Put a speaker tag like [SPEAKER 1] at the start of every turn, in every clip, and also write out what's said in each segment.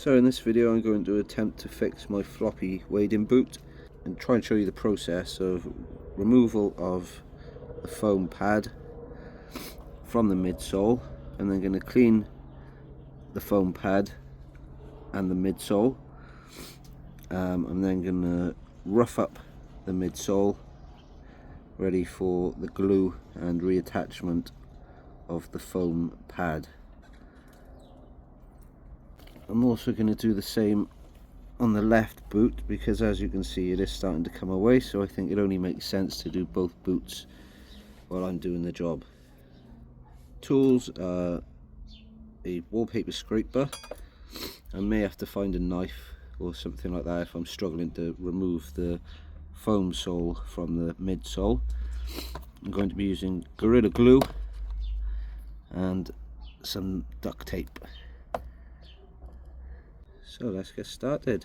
[SPEAKER 1] So in this video I'm going to attempt to fix my floppy wading boot and try and show you the process of removal of the foam pad from the midsole, and then going to clean the foam pad and the midsole. I'm then going to rough up the midsole, ready for the glue and reattachment of the foam pad. I'm also going to do the same on the left boot, because as you can see it is starting to come away, so I think it only makes sense to do both boots while I'm doing the job. Tools are a wallpaper scraper. I may have to find a knife or something like that if I'm struggling to remove the foam sole from the midsole. I'm going to be using Gorilla Glue and some duct tape. So let's get started.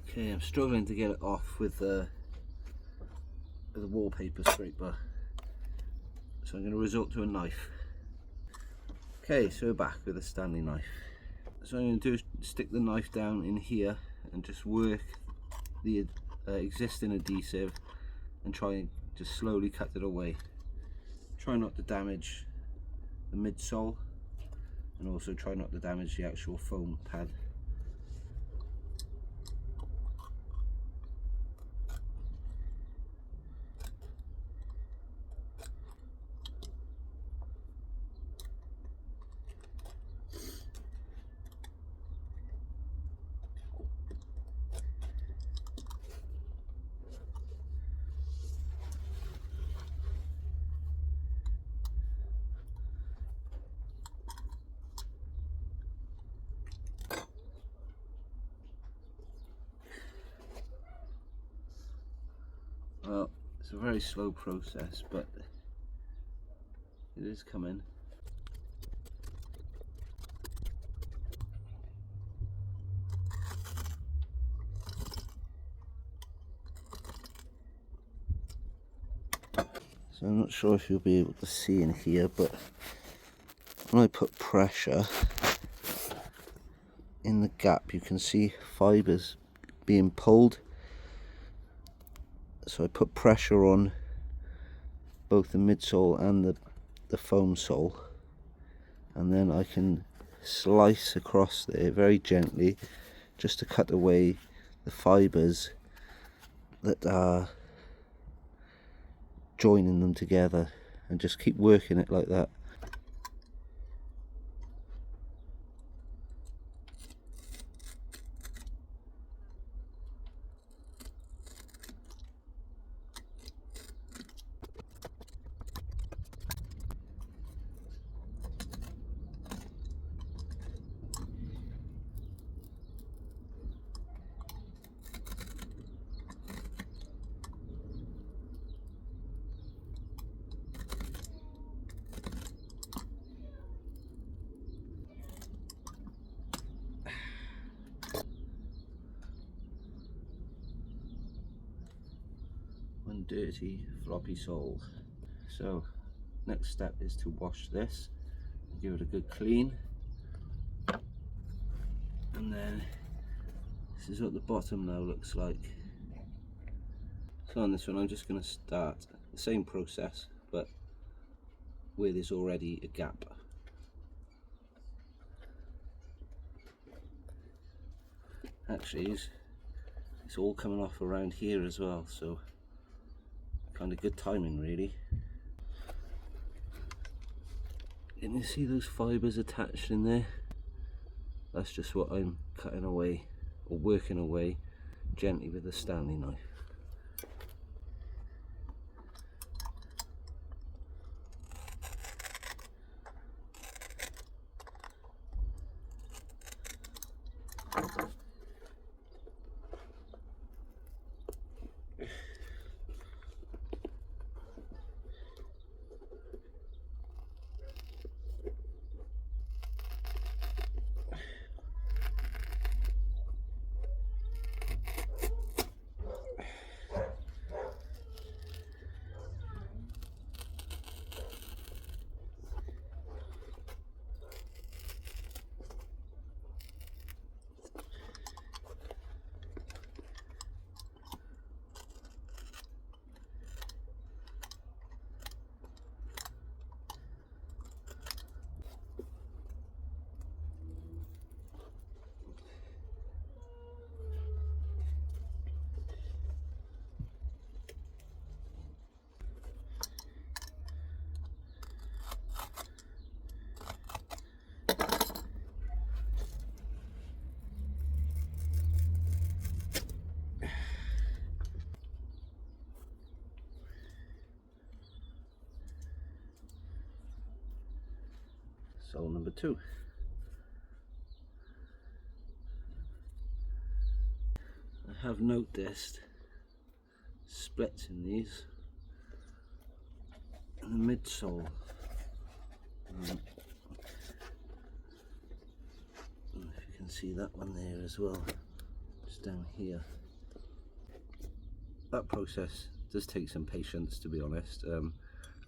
[SPEAKER 1] Okay, I'm struggling to get it off with the wallpaper scraper, so I'm going to resort to a knife. Okay, so we're back with a Stanley knife. So I'm going to do is stick the knife down in here and just work the existing adhesive and try and just slowly cut it away. Try not to damage the midsole, and also try not to damage the actual foam pad. Well, it's a very slow process, but it is coming. So I'm not sure if you'll be able to see in here, but when I put pressure in the gap, you can see fibres being pulled. So I put pressure on both the midsole and the foam sole, and then I can slice across there very gently just to cut away the fibres that are joining them together, and just keep working it like that. One dirty floppy sole. So next step is to wash this, give it a good clean, and then this is what the bottom now looks like. So on this one I'm just going to start the same process, but where there's already a gap. Actually it's all coming off around here as well, so kind of good timing really. Can you see those fibres attached in there? That's just what I'm cutting away, or working away gently with a Stanley knife. sole number 2. I have noticed splits in these in the midsole. If you can see that one there as well, just down here. That process does take some patience, to be honest. The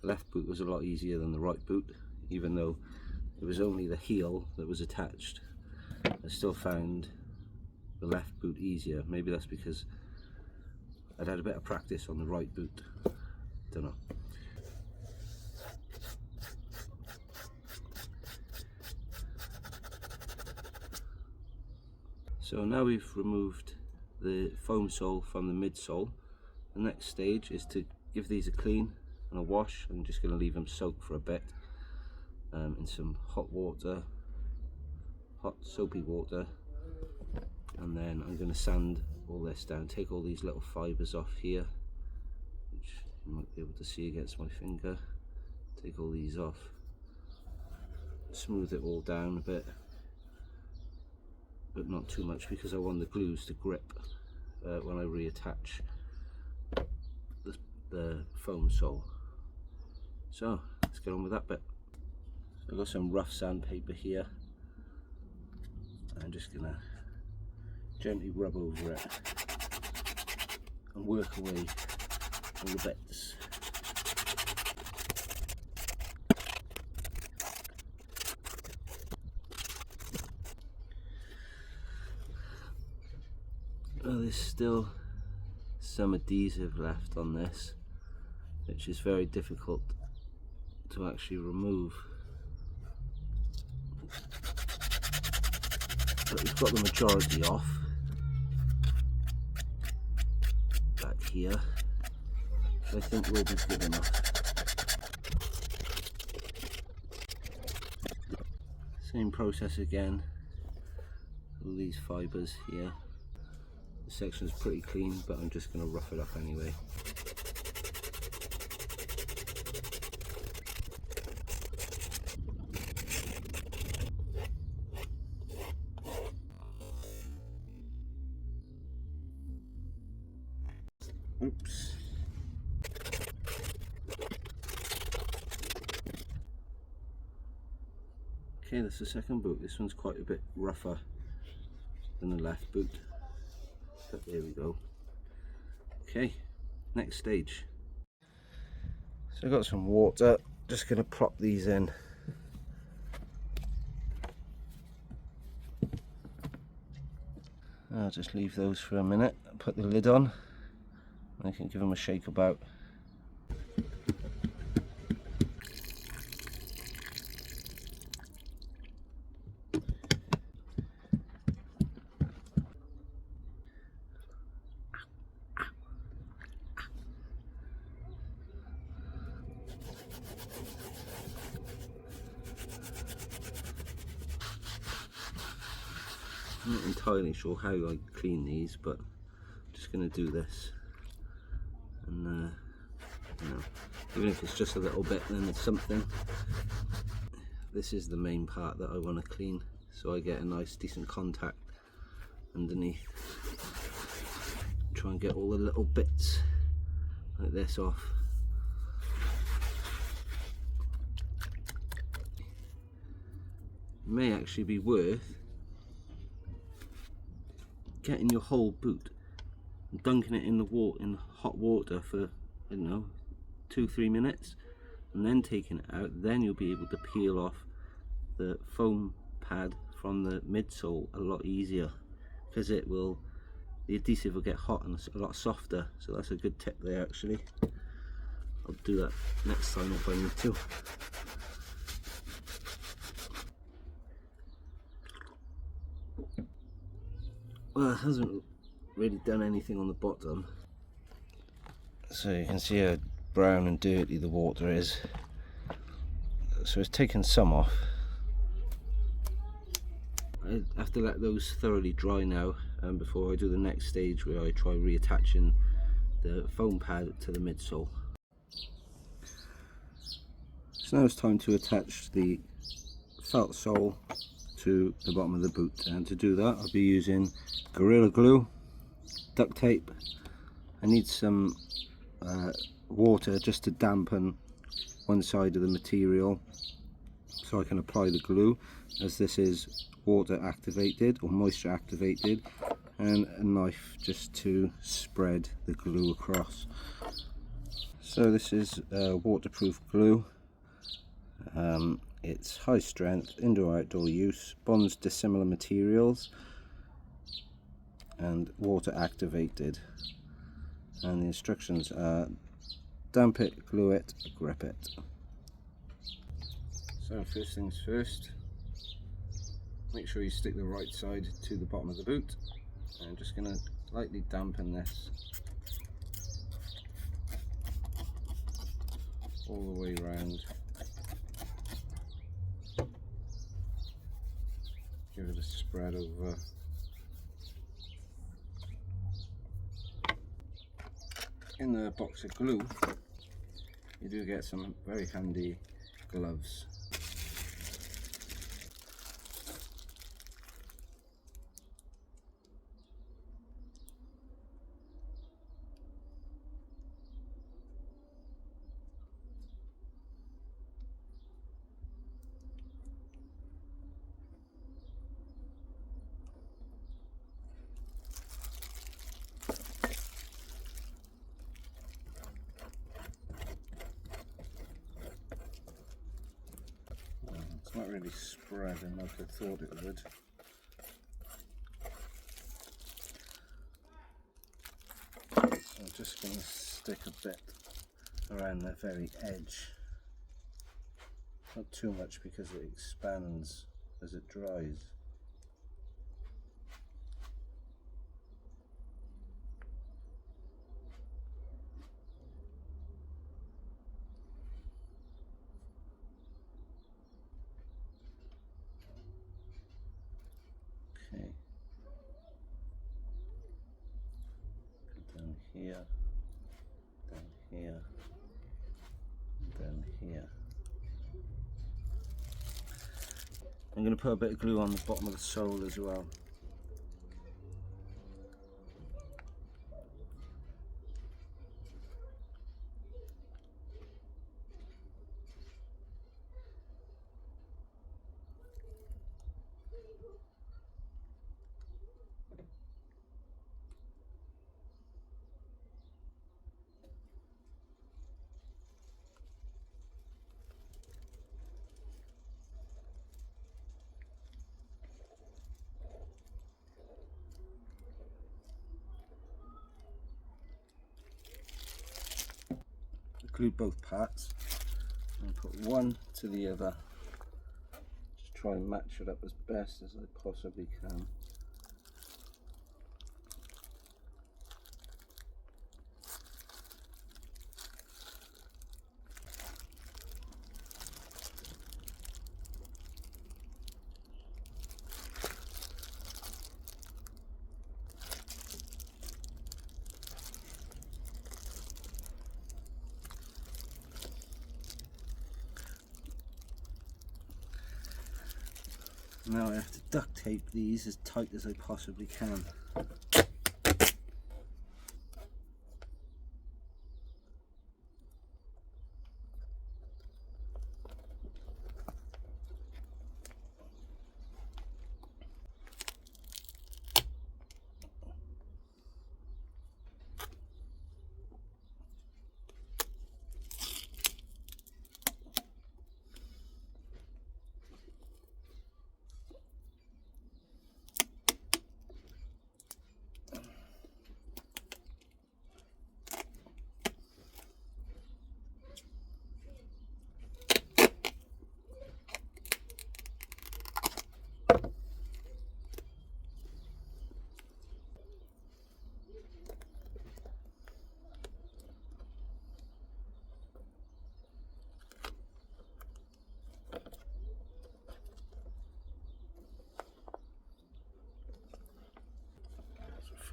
[SPEAKER 1] left boot was a lot easier than the right boot, even though it was only the heel that was attached. I still found the left boot easier. Maybe that's because I'd had a bit of practice on the right boot. Don't know. So now we've removed the foam sole from the midsole. The next stage is to give these a clean and a wash. I'm just going to leave them soak for a bit in some hot water, hot soapy water, and then I'm going to sand all this down, take all these little fibres off here, which you might be able to see against my finger. Take all these off, smooth it all down a bit, but not too much, because I want the glues to grip when I reattach the foam sole. So let's get on with that bit. So I've got some rough sandpaper here. I'm just gonna gently rub over it and work away all the bits. Oh, there's still some adhesive left on this, which is very difficult to actually remove. But we've got the majority off back here, so I think we'll be good enough. Same process again, all these fibres here. The section's pretty clean, but I'm just going to rough it up anyway. Oops. Okay, that's the second boot. This one's quite a bit rougher than the left boot. But there we go. Okay, next stage. So I've got some water, just going to prop these in. I'll just leave those for a minute, put the lid on, and I can give them a shake about. I'm not entirely sure how I clean these, but I'm just going to do this, and you know, even if it's just a little bit, then it's something. This is the main part that I want to clean, so I get a nice decent contact underneath. Try and get all the little bits like this off. It may actually be worth getting your whole boot and dunking it in the in hot water for, I don't know, 2-3 minutes, and then taking it out. Then you'll be able to peel off the foam pad from the midsole a lot easier, because the adhesive will get hot and a lot softer. So that's a good tip there actually. I'll do that next time if I need to. Well, it hasn't really done anything on the bottom. So you can see how brown and dirty the water is. So it's taken some off. I have to let those thoroughly dry now before I do the next stage, where I try reattaching the foam pad to the midsole. So now it's time to attach the felt sole to the bottom of the boot, and to do that I'll be using Gorilla Glue, duct tape. I need some water just to dampen one side of the material so I can apply the glue, as this is water activated or moisture activated, and a knife just to spread the glue across. So this is waterproof glue. It's high strength, indoor outdoor use, bonds dissimilar materials, and water activated. And the instructions are: damp it, glue it, grip it. So first things first, make sure you stick the right side to the bottom of the boot. I'm just going to lightly dampen this all the way around. Give it a spread over. In the box of glue, you do get some very handy gloves. It's not really spreading like I thought it would. So I'm just going to stick a bit around the very edge. Not too much because it expands as it dries. Okay. Down here, down here, down here. I'm going to put a bit of glue on the bottom of the sole as well. Glue both parts and put one to the other. Just try and match it up as best as I possibly can. Now I have to duct tape these as tight as I possibly can.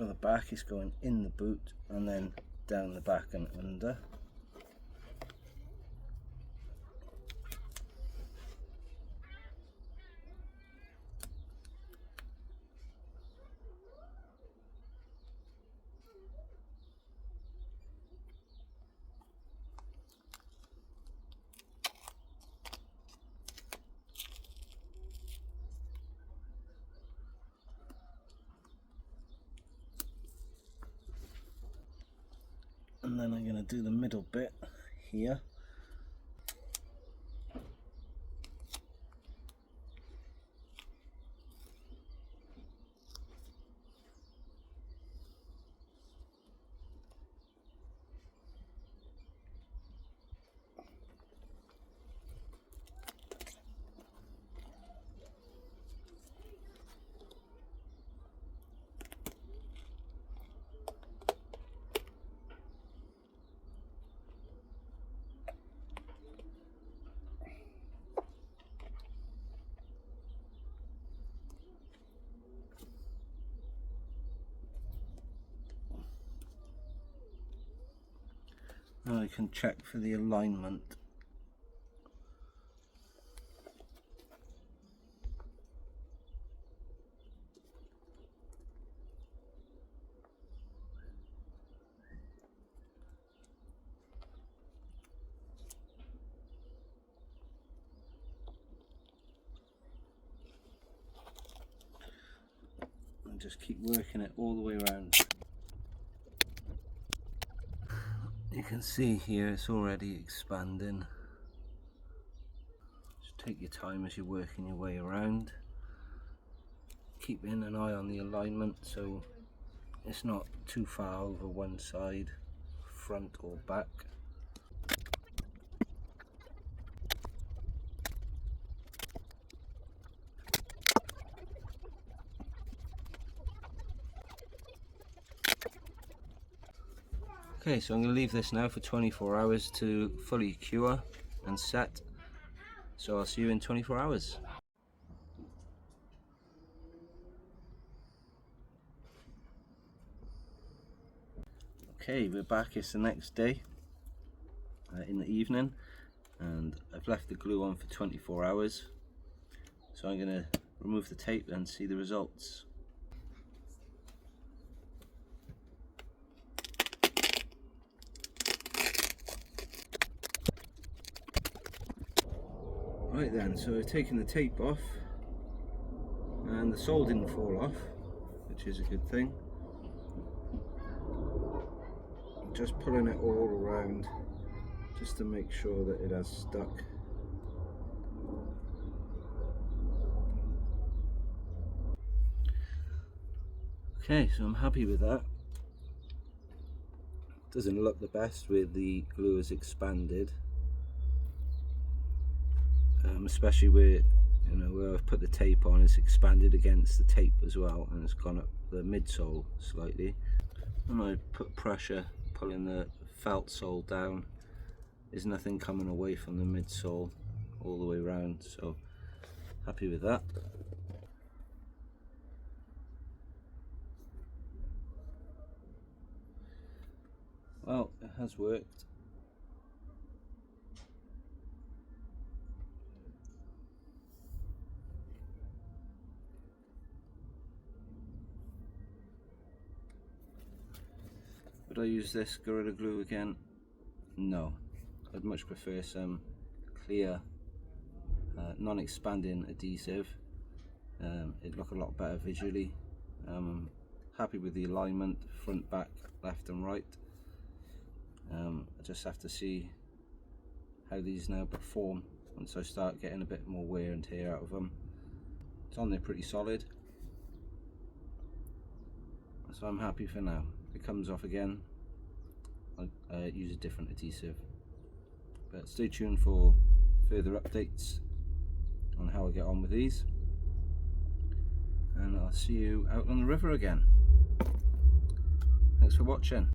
[SPEAKER 1] For the back, it's going in the boot and then down the back and under. And then I'm going to do the middle bit here. Now I can check for the alignment. And just keep working it all the way around. You can see here it's already expanding. Just take your time as you're working your way around. Keeping an eye on the alignment so it's not too far over one side, front or back. Okay, so I'm going to leave this now for 24 hours to fully cure and set. So I'll see you in 24 hours. Okay, we're back. It's the next day in the evening, and I've left the glue on for 24 hours. So I'm going to remove the tape and see the results. Right then, so I've taken the tape off and the sole didn't fall off, which is a good thing. Just pulling it all around just to make sure that it has stuck. Okay, so I'm happy with that. Doesn't look the best with the glue as expanded. Especially where, where I've put the tape on, it's expanded against the tape as well, and it's gone up the midsole slightly. And I put pressure pulling the felt sole down. There's nothing coming away from the midsole all the way around, so happy with that. Well, it has worked. Would I use this Gorilla Glue again? No. I'd much prefer some clear, non-expanding adhesive. It'd look a lot better visually. Happy with the alignment, front, back, left and right. I just have to see how these now perform once I start getting a bit more wear and tear out of them. It's on there pretty solid, so I'm happy for now. If it comes off again, I'll use a different adhesive. But stay tuned for further updates on how I get on with these, and I'll see you out on the river again. Thanks for watching.